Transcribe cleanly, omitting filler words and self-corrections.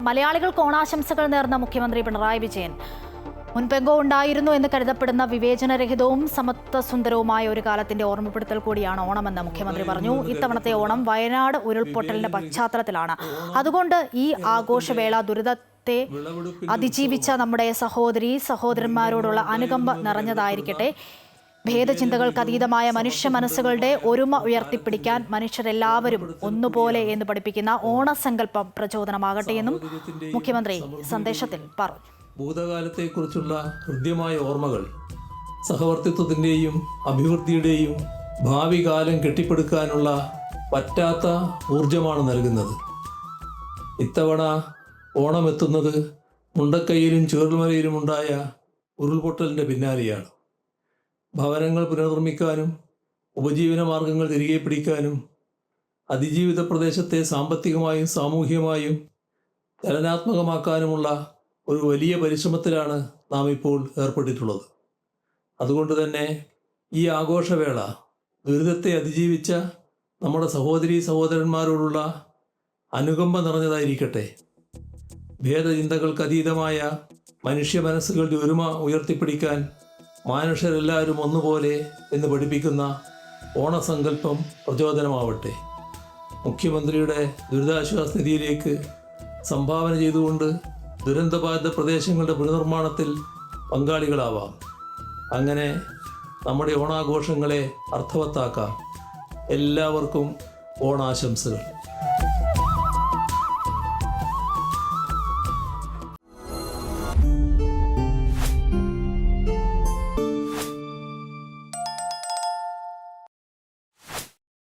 മലയാളികൾക്ക് ഓണാശംസകൾ നേർന്ന മുഖ്യമന്ത്രി പിണറായി വിജയൻ മുൻപെങ്കോ ഉണ്ടായിരുന്നു എന്ന് കരുതപ്പെടുന്ന വിവേചനരഹിതവും സമത്വസുന്ദരവുമായ ഒരു കാലത്തിന്റെ ഓർമ്മപ്പെടുത്തൽ കൂടിയാണ് ഓണമെന്ന് മുഖ്യമന്ത്രി പറഞ്ഞു. ഇത്തവണത്തെ ഓണം വയനാട് ഉരുൾപൊട്ടലിന്റെ പശ്ചാത്തലത്തിലാണ്. അതുകൊണ്ട് ഈ ആഘോഷവേള ദുരിതത്തെ അതിജീവിച്ച നമ്മുടെ സഹോദരന്മാരോടുള്ള അനുകമ്പ നിറഞ്ഞതായിരിക്കട്ടെ. ഭേദചിന്തകൾക്ക് അതീതമായ മനുഷ്യ മനസ്സുകളുടെ ഒരുമ ഉയർത്തിപ്പിടിക്കാൻ മനുഷ്യരെല്ലാവരും ഒന്നുപോലെ എന്ന് പഠിപ്പിക്കുന്ന ഓണസങ്കല്പം പ്രചോദനമാകട്ടെ എന്നും മുഖ്യമന്ത്രി സന്ദേശത്തിൽ പറഞ്ഞു. ഭൂതകാലത്തെക്കുറിച്ചുള്ള ഹൃദ്യമായ ഓർമ്മകൾ സഹവർത്തിത്വത്തിൻ്റെയും അഭിവൃദ്ധിയുടെയും ഭാവി കാലം കെട്ടിപ്പടുക്കാനുള്ള പറ്റാത്ത ഊർജമാണ് നൽകുന്നത്. ഇത്തവണ ഓണമെത്തുന്നത് മുണ്ടക്കൈയിലും ചുവരുമലയിലുമുണ്ടായ ഉരുൾപൊട്ടലിൻ്റെ പിന്നാലെയാണ്. ഭവനങ്ങൾ പുനർനിർമ്മിക്കാനും ഉപജീവന മാർഗങ്ങൾ തിരികെ പിടിക്കാനും അതിജീവിത പ്രദേശത്തെ സാമ്പത്തികമായും സാമൂഹികമായും ചലനാത്മകമാക്കാനുമുള്ള ഒരു വലിയ പരിശ്രമത്തിലാണ് നാം ഇപ്പോൾ ഏർപ്പെട്ടിട്ടുള്ളത്. അതുകൊണ്ട് തന്നെ ഈ ആഘോഷവേള ദുരിതത്തെ അതിജീവിച്ച നമ്മുടെ സഹോദരന്മാരോടുള്ള അനുകമ്പ നിറഞ്ഞതായിരിക്കട്ടെ. ഭേദചിന്തകൾക്ക് അതീതമായ മനുഷ്യ മനസ്സുകളുടെ ഒരുമ ഉയർത്തിപ്പിടിക്കാൻ മനുഷ്യരെല്ലാവരും ഒന്നുപോലെ എന്ന് പഠിപ്പിക്കുന്ന ഓണസങ്കല്പം പ്രചോദനമാവട്ടെ. മുഖ്യമന്ത്രിയുടെ ദുരിതാശ്വാസ നിധിയിലേക്ക് സംഭാവന ചെയ്തുകൊണ്ട് ദുരന്തബാധിത പ്രദേശങ്ങളുടെ പുനർനിർമ്മാണത്തിൽ പങ്കാളികളാവാം. അങ്ങനെ നമ്മുടെ ഓണാഘോഷങ്ങളെ അർത്ഥവത്താക്കാം. എല്ലാവർക്കും ഓണാശംസകൾ.